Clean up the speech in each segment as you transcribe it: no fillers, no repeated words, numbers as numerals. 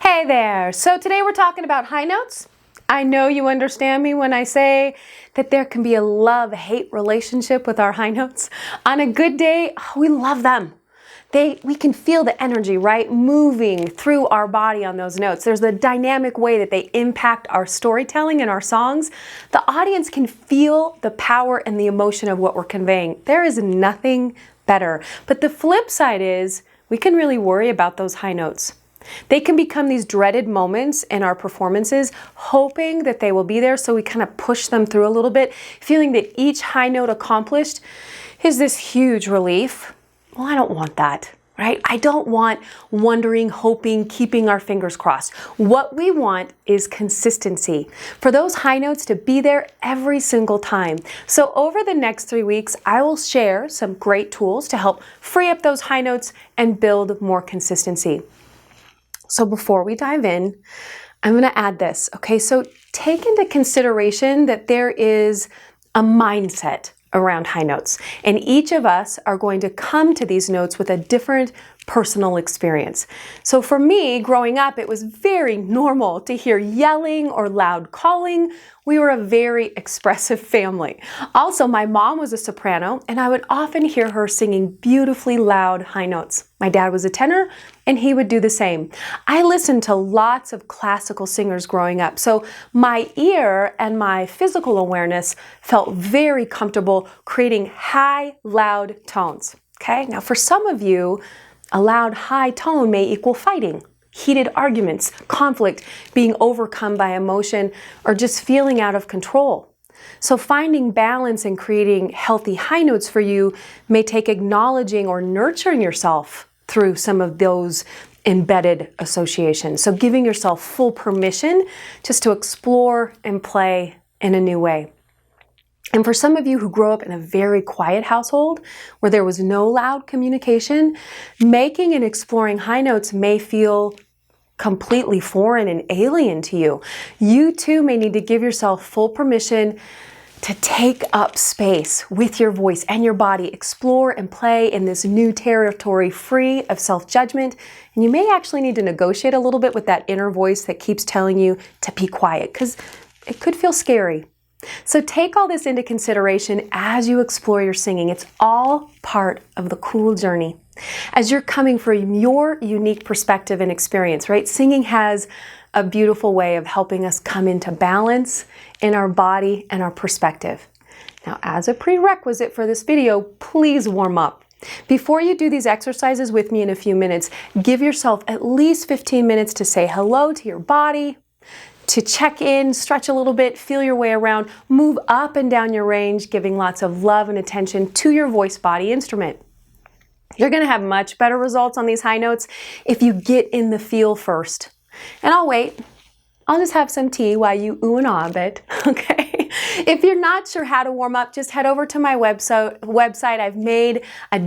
Hey there! So today we're talking about high notes. I know you understand me when I say that there can be a love-hate relationship with our high notes. On a good day, we love them. We can feel the energy, right, moving through our body on those notes. There's the dynamic way that they impact our storytelling and our songs. The audience can feel the power and the emotion of what we're conveying. There is nothing better. But the flip side is we can really worry about those high notes. They can become these dreaded moments in our performances, hoping that they will be there, so we kind of push them through a little bit, feeling that each high note accomplished is this huge relief. Well, I don't want that, right? I don't want wondering, hoping, keeping our fingers crossed. What we want is consistency, for those high notes to be there every single time. So over the next 3 weeks, I will share some great tools to help free up those high notes and build more consistency. So before we dive in, I'm going to add this, okay? So take into consideration that there is a mindset around high notes, and each of us are going to come to these notes with a different personal experience. So for me, growing up, it was very normal to hear yelling or loud calling. We were a very expressive family. Also, my mom was a soprano, and I would often hear her singing beautifully loud high notes. My dad was a tenor, and he would do the same. I listened to lots of classical singers growing up, so my ear and my physical awareness felt very comfortable creating high, loud tones. Okay, now for some of you, a loud, high tone may equal fighting, heated arguments, conflict, being overcome by emotion, or just feeling out of control. So finding balance and creating healthy high notes for you may take acknowledging or nurturing yourself through some of those embedded associations. So giving yourself full permission just to explore and play in a new way. And for some of you who grew up in a very quiet household where there was no loud communication, making and exploring high notes may feel completely foreign and alien to you. You too may need to give yourself full permission to take up space with your voice and your body, explore and play in this new territory free of self-judgment. And you may actually need to negotiate a little bit with that inner voice that keeps telling you to be quiet, because it could feel scary. So take all this into consideration as you explore your singing. It's all part of the cool journey. As you're coming from your unique perspective and experience, right? Singing has a beautiful way of helping us come into balance in our body and our perspective. Now, as a prerequisite for this video, please warm up. Before you do these exercises with me in a few minutes, give yourself at least 15 minutes to say hello to your body, to check in, stretch a little bit, feel your way around, move up and down your range, giving lots of love and attention to your voice body instrument. You're going to have much better results on these high notes if you get in the feel first. And I'll wait. I'll just have some tea while you ooh and ah a bit, okay? If you're not sure how to warm up, just head over to my website. I've made a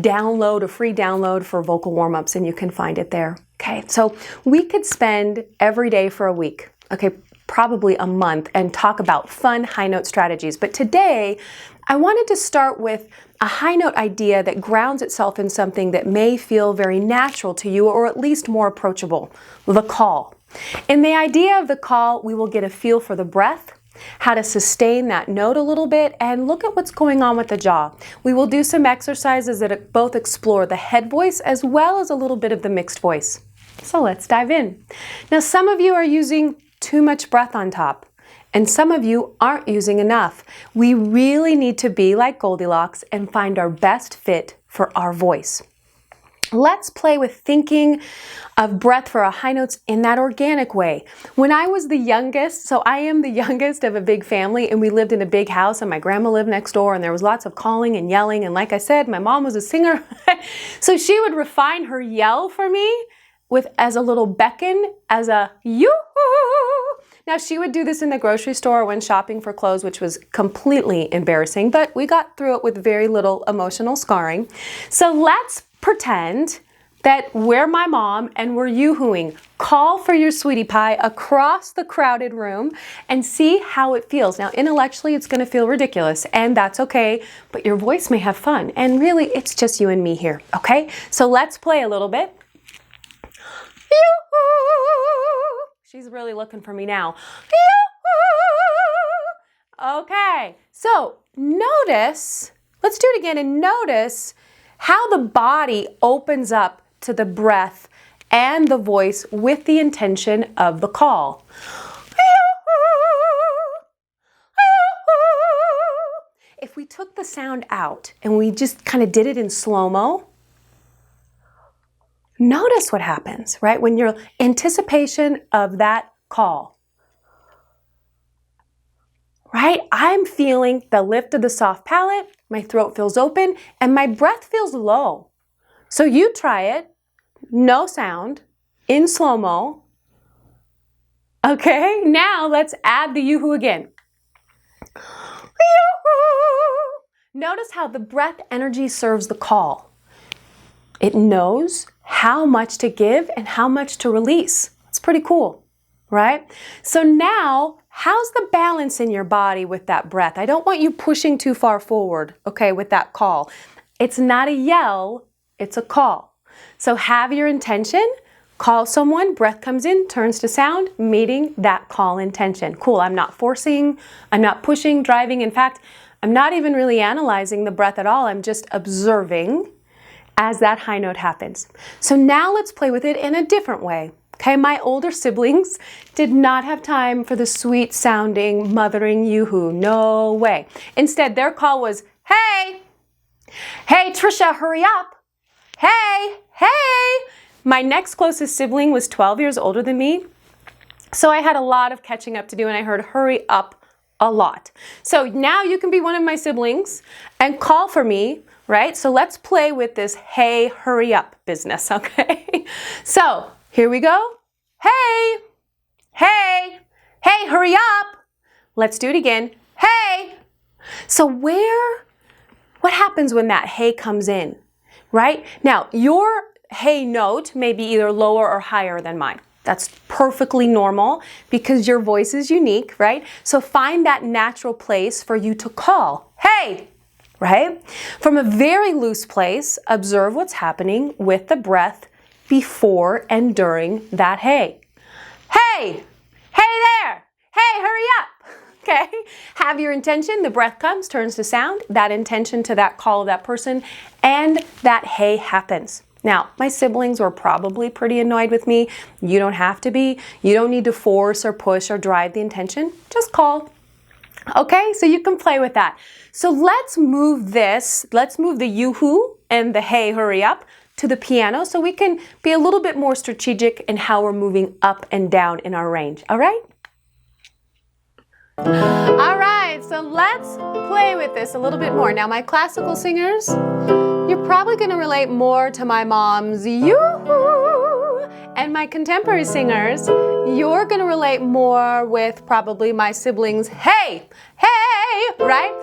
free download for vocal warm-ups, and you can find it there, okay? So we could spend every day for a week, okay, probably a month, and talk about fun high note strategies. But today, I wanted to start with a high note idea that grounds itself in something that may feel very natural to you, or at least more approachable: the call. In the idea of the call, we will get a feel for the breath, how to sustain that note a little bit, and look at what's going on with the jaw. We will do some exercises that both explore the head voice as well as a little bit of the mixed voice. So let's dive in. Now, some of you are using too much breath on top, and some of you aren't using enough. We really need to be like Goldilocks and find our best fit for our voice. Let's play with thinking of breath for our high notes in that organic way. When I was the youngest, so I am the youngest of a big family, and we lived in a big house, and my grandma lived next door, and there was lots of calling and yelling, and like I said, my mom was a singer, so she would refine her yell for me as a little beckon, as a yoo-hoo. Now, she would do this in the grocery store when shopping for clothes, which was completely embarrassing, but we got through it with very little emotional scarring. So let's pretend that we're my mom and we're yoo-hooing. Call for your sweetie pie across the crowded room and see how it feels. Now, intellectually, it's going to feel ridiculous, and that's okay, but your voice may have fun. And really, it's just you and me here, okay? So let's play a little bit. Yoo-hoo! She's really looking for me now. Okay, so notice, let's do it again and notice how the body opens up to the breath and the voice with the intention of the call. If we took the sound out and we just kind of did it in slow-mo, notice what happens, right? When you're anticipation of that call, right? I'm feeling the lift of the soft palate, my throat feels open, and my breath feels low. So you try it, no sound, in slow-mo. Okay, now let's add the yoo-hoo again. Notice how the breath energy serves the call. It knows how much to give and how much to release. It's pretty cool, right? So now, how's the balance in your body with that breath? I don't want you pushing too far forward, okay, with that call. It's not a yell, it's a call. So have your intention, call someone, breath comes in, turns to sound, meeting that call intention. Cool, I'm not forcing, I'm not pushing, driving. In fact, I'm not even really analyzing the breath at all. I'm just observing as that high note happens. So now let's play with it in a different way. Okay, my older siblings did not have time for the sweet sounding mothering yoo-hoo. No way. Instead, their call was, hey, hey, Trisha, hurry up. Hey, hey. My next closest sibling was 12 years older than me. So I had a lot of catching up to do and I heard hurry up a lot. So now you can be one of my siblings and call for me, right? So let's play with this hey, hurry up business, okay? So here we go. Hey, hey, hey, hurry up. Let's do it again. Hey. So what happens when that hey comes in, right? Now, your hey note may be either lower or higher than mine. That's perfectly normal because your voice is unique, right? So find that natural place for you to call, hey, right? From a very loose place, observe what's happening with the breath before and during that hey. Hey, hey there, hey, hurry up, okay? Have your intention, the breath comes, turns to sound, that intention to that call of that person, and that hey happens. Now, my siblings were probably pretty annoyed with me. You don't have to be. You don't need to force or push or drive the intention. Just call. Okay, so you can play with that. So let's move the yoo-hoo and the hey, hurry up to the piano so we can be a little bit more strategic in how we're moving up and down in our range. All right? All right, so let's play with this a little bit more. Now, my classical singers, you're probably going to relate more to my mom's yoo-hoo, and my contemporary singers, you're going to relate more with probably my siblings' hey, hey, right?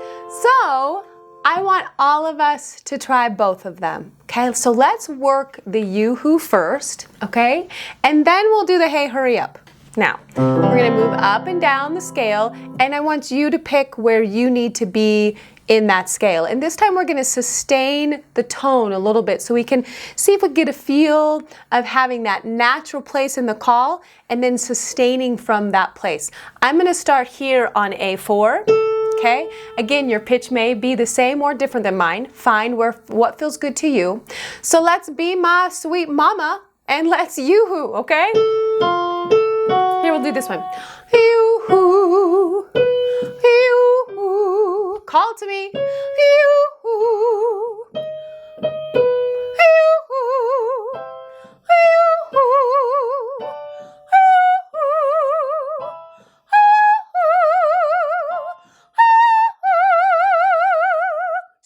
So I want all of us to try both of them, okay? So let's work the yoo-hoo first, okay? And then we'll do the hey, hurry up. Now, we're going to move up and down the scale, and I want you to pick where you need to be in that scale. And this time we're going to sustain the tone a little bit so we can see if we get a feel of having that natural place in the call and then sustaining from that place. I'm going to start here on A4. Okay? Again, your pitch may be the same or different than mine. Find what feels good to you. So let's be my sweet mama and let's yoo-hoo, okay? Here, we'll do this one. Yoo-hoo, yoo-hoo, call to me. Yoo-hoo, yoo-hoo, yoo-hoo,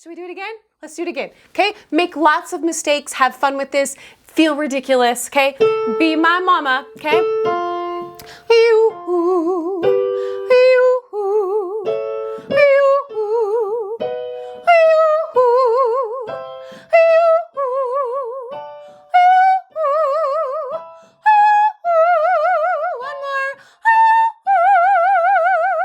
Should we do it again? Let's do it again, okay? Make lots of mistakes, have fun with this, feel ridiculous, okay? Be my mama, okay? Yoo-hoo, yoo-hoo, yoo-hoo, yoo-hoo, yoo-hoo, yoo-hoo, yoo-hoo. One more. Yoo-hoo.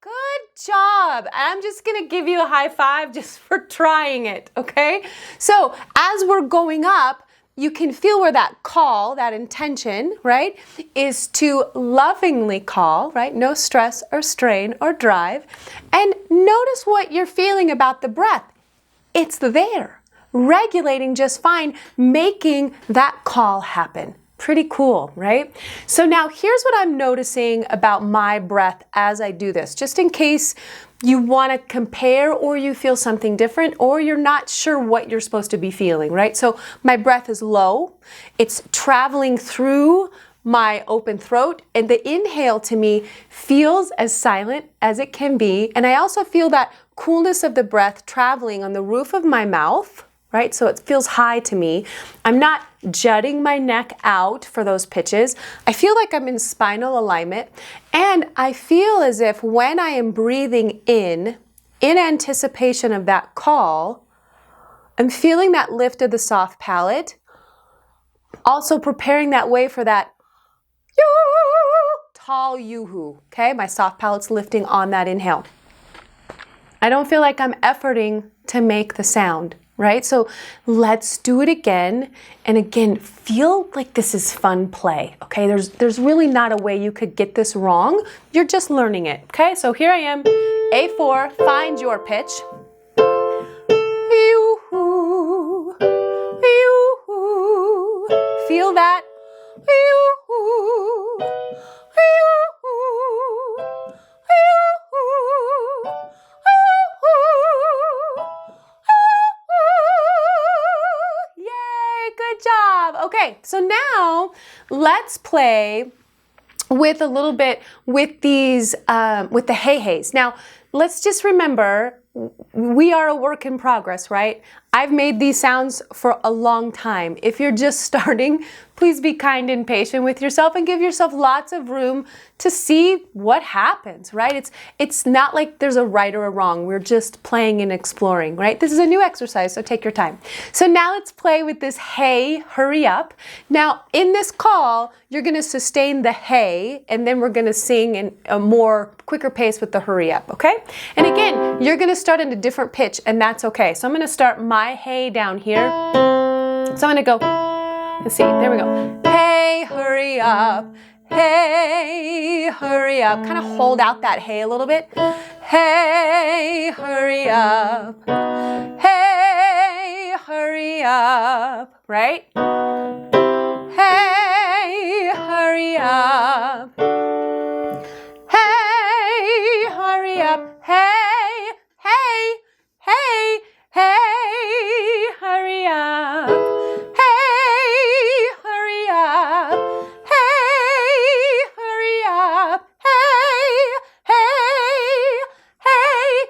Good job. I'm just gonna give you a high five just for trying it, okay? So as we're going up, you can feel where that call, that intention, right, is to lovingly call, right? No stress or strain or drive. And notice what you're feeling about the breath. It's there, regulating just fine, making that call happen. Pretty cool, right? So now here's what I'm noticing about my breath as I do this, just in case you want to compare or you feel something different or you're not sure what you're supposed to be feeling, right? So my breath is low. It's traveling through my open throat, and the inhale to me feels as silent as it can be. And I also feel that coolness of the breath traveling on the roof of my mouth, right? So it feels high to me. I'm not jutting my neck out for those pitches. I feel like I'm in spinal alignment, and I feel as if when I am breathing in anticipation of that call, I'm feeling that lift of the soft palate, also preparing that way for that tall yoo-hoo, okay? My soft palate's lifting on that inhale. I don't feel like I'm efforting to make the sound, right? So let's do it again. And again, feel like this is fun play, okay? There's really not a way you could get this wrong. You're just learning it, okay? So here I am, A4, find your pitch. Yoo-hoo, yoo-hoo. Feel that. Yoo-hoo, yoo-hoo, yoo-hoo, yoo-hoo. Yay, good job. Okay, so now let's play with a little bit with these, with the hey-heys. Now, let's just remember, we are a work in progress, right? I've made these sounds for a long time. If you're just starting, please be kind and patient with yourself and give yourself lots of room to see what happens, right? It's not like there's a right or a wrong. We're just playing and exploring, right? This is a new exercise, so take your time. So now let's play with this hey, hurry up. Now, in this call, you're gonna sustain the hey, and then we're gonna sing in a more quicker pace with the hurry up, okay? And again, you're gonna start in a different pitch, and that's okay. So I'm gonna start my hey down here. So I'm gonna go, let's see, there we go. Hey, hurry up. Hey, hurry up. Kind of hold out that hey a little bit. Hey, hurry up. Hey, hurry up. Right? Hey, hurry up. Hey, hurry up. Hey, hey, hey, hey, hurry up. Hey, hurry up.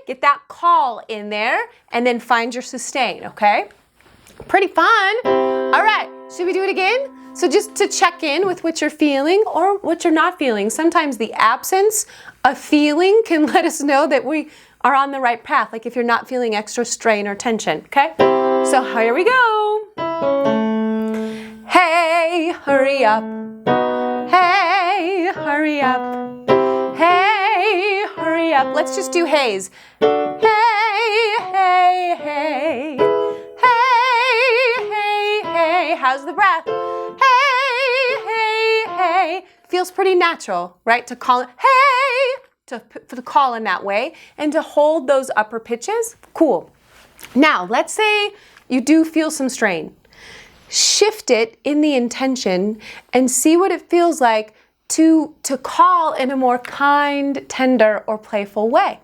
Get that call in there and then find your sustain, okay? Pretty fun. All right, should we do it again? So just to check in with what you're feeling or what you're not feeling. Sometimes the absence of feeling can let us know that we are on the right path, like if you're not feeling extra strain or tension, okay? So here we go. Hey, hurry up. Hey, hurry up. Hey, hurry up. Let's just do hays. Hey, hey, hey. Hey, hey, hey. How's the breath? Hey, hey, hey. Feels pretty natural, right? To call it, hey, to call in that way and to hold those upper pitches. Cool. Now, let's say you do feel some strain. Shift it in the intention and see what it feels like to call in a more kind, tender, or playful way.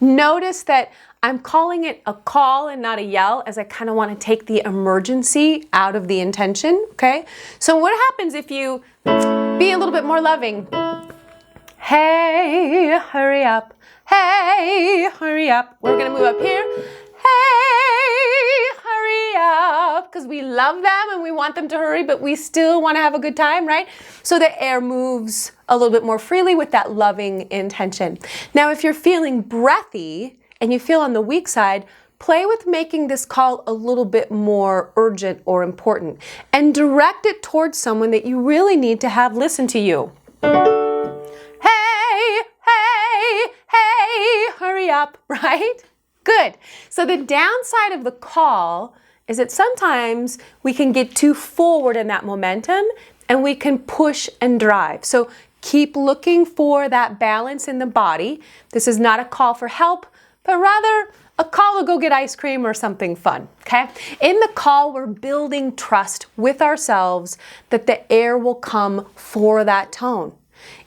Notice that I'm calling it a call and not a yell, as I kind of want to take the emergency out of the intention, okay? So what happens if you be a little bit more loving? Hey, hurry up. Hey, hurry up. We're going to move up here. Hey, hurry up, because we love them and we want them to hurry, but we still want to have a good time, right? So the air moves a little bit more freely with that loving intention. Now, if you're feeling breathy and you feel on the weak side, play with making this call a little bit more urgent or important and direct it towards someone that you really need to have listen to you. Hey, hey, hey, hurry up, right? Good. So the downside of the call is that sometimes we can get too forward in that momentum and we can push and drive. So keep looking for that balance in the body. This is not a call for help, but rather a call to go get ice cream or something fun, okay? In the call, we're building trust with ourselves that the air will come for that tone.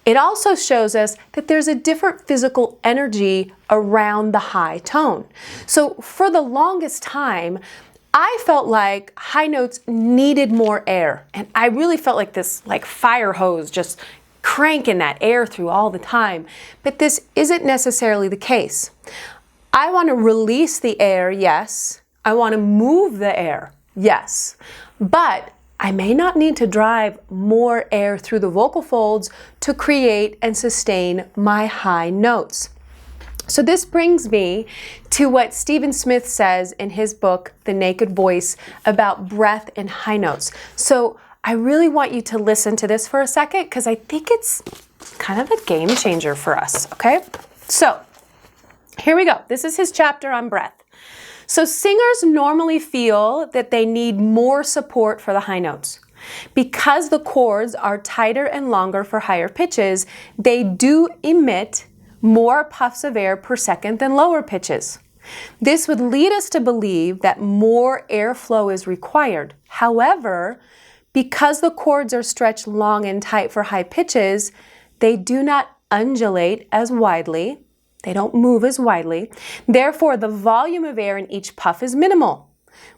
It also shows us that there's a different physical energy around the high tone. So for the longest time, I felt like high notes needed more air. And I really felt like this fire hose just cranking that air through all the time. But this isn't necessarily the case. I want to release the air, yes. I want to move the air, yes. But I may not need to drive more air through the vocal folds to create and sustain my high notes. So this brings me to what Stephen Smith says in his book, The Naked Voice, about breath and high notes. So I really want you to listen to this for a second because I think it's kind of a game changer for us, okay? So here we go. This is his chapter on breath. So singers normally feel that they need more support for the high notes. Because the chords are tighter and longer for higher pitches, they do emit more puffs of air per second than lower pitches. This would lead us to believe that more airflow is required. However, because the chords are stretched long and tight for high pitches, they do not undulate as widely. They don't move as widely. Therefore, the volume of air in each puff is minimal.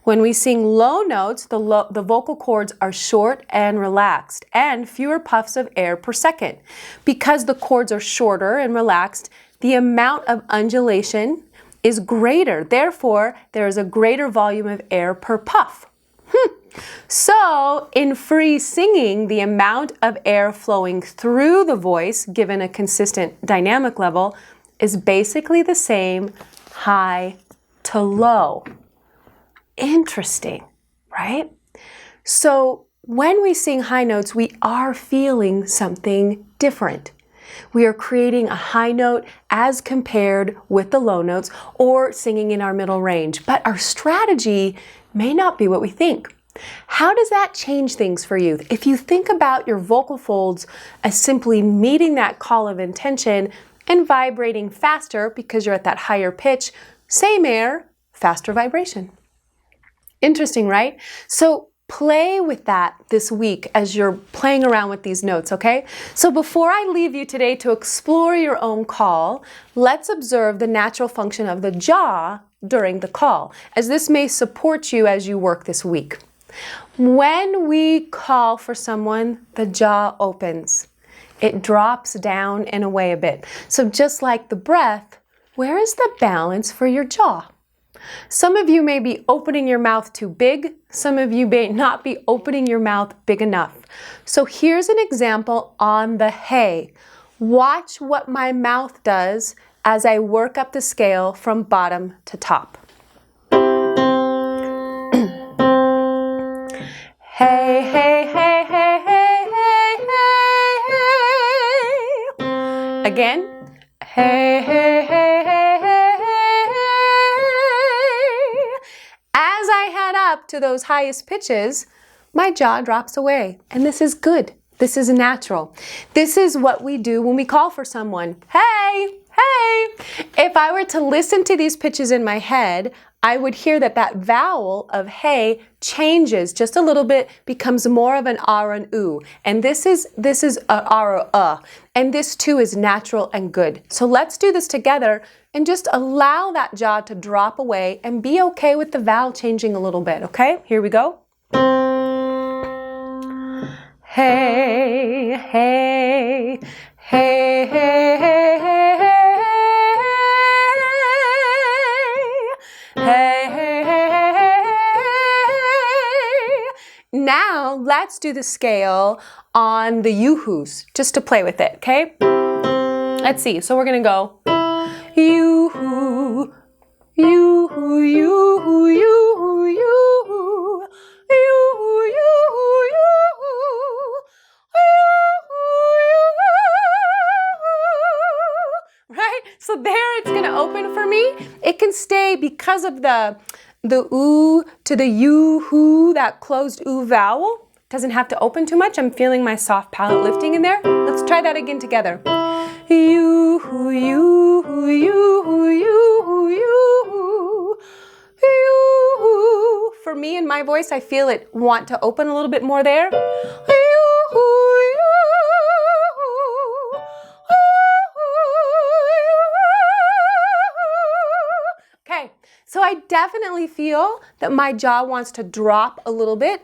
When we sing low notes, the vocal cords are short and relaxed, and fewer puffs of air per second. Because the cords are shorter and relaxed, the amount of undulation is greater. Therefore, there is a greater volume of air per puff. So, in free singing, the amount of air flowing through the voice, given a consistent dynamic level, is basically the same high to low. Interesting, right? So when we sing high notes, we are feeling something different. We are creating a high note as compared with the low notes or singing in our middle range, but our strategy may not be what we think. How does that change things for you? If you think about your vocal folds as simply meeting that call of intention and vibrating faster because you're at that higher pitch, same air, faster vibration. Interesting, right? So play with that this week as you're playing around with these notes, okay? So before I leave you today to explore your own call, let's observe the natural function of the jaw during the call, as this may support you as you work this week. When we call for someone, the jaw opens. It drops down and away a bit. So just like the breath, where is the balance for your jaw? Some of you may be opening your mouth too big. Some of you may not be opening your mouth big enough. So here's an example on the hey. Watch what my mouth does as I work up the scale from bottom to top. Hey, hey, hey, hey, hey, hey, hey, hey. Again. Hey, hey, hey, hey, hey, hey. As I head up to those highest pitches, my jaw drops away. And this is good. This is natural. This is what we do when we call for someone. Hey, hey. If I were to listen to these pitches in my head, I would hear that vowel of hey changes just a little bit, becomes more of an R and oo. And this is a R or and this too is natural and good. So let's do this together and just allow that jaw to drop away and be okay with the vowel changing a little bit, okay? Here we go. Hey, hey, hey, hey, hey, hey, hey, hey, hey, hey. Now let's do the scale on the yoo-hoos, just to play with it, okay? Let's see, so we're gonna go yoo-hoo, yoo-hoo, yoo-hoo, yoo-hoo, yoo-hoo, yoo-hoo, yoo-hoo, yoo-hoo, right? So there it's gonna open for me. It can stay because of the the oo to the you, who, that closed oo vowel. Doesn't have to open too much. I'm feeling my soft palate lifting in there. Let's try that again together. You, hoo, you, hoo, you, hoo, you, hoo, you, hoo, you, hoo. For me and my voice, I feel it want to open a little bit more there. You, hoo, you, hoo, okay, so I definitely feel that my jaw wants to drop a little bit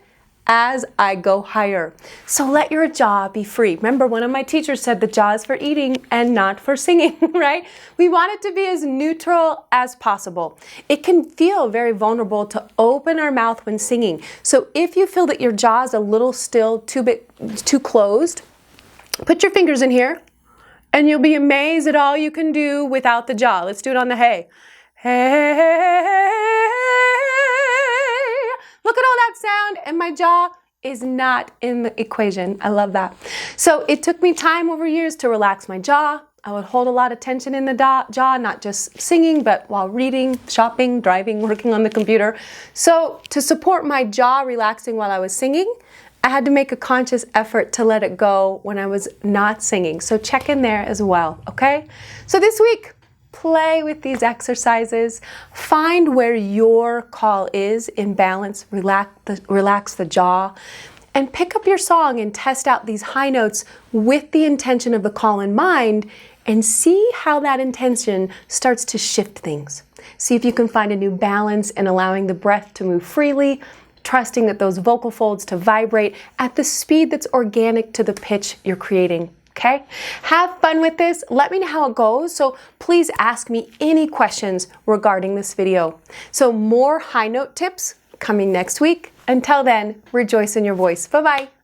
as I go higher. So let your jaw be free. Remember, one of my teachers said the jaw is for eating and not for singing, right? We want it to be as neutral as possible. It can feel very vulnerable to open our mouth when singing. So if you feel that your jaw is a little still, too closed, put your fingers in here and you'll be amazed at all you can do without the jaw. Let's do it on the hey. Hey. Look at all that sound, and my jaw is not in the equation. I love that. So it took me time over years to relax my jaw. I would hold a lot of tension in the jaw, not just singing, but while reading, shopping, driving, working on the computer. So to support my jaw relaxing while I was singing, I had to make a conscious effort to let it go when I was not singing. So check in there as well, okay? So this week, play with these exercises. Find where your call is in balance. Relax the jaw. And pick up your song and test out these high notes with the intention of the call in mind and see how that intention starts to shift things. See if you can find a new balance in allowing the breath to move freely, trusting that those vocal folds to vibrate at the speed that's organic to the pitch you're creating. Okay? Have fun with this. Let me know how it goes. So please ask me any questions regarding this video. So more high note tips coming next week. Until then, rejoice in your voice. Bye-bye.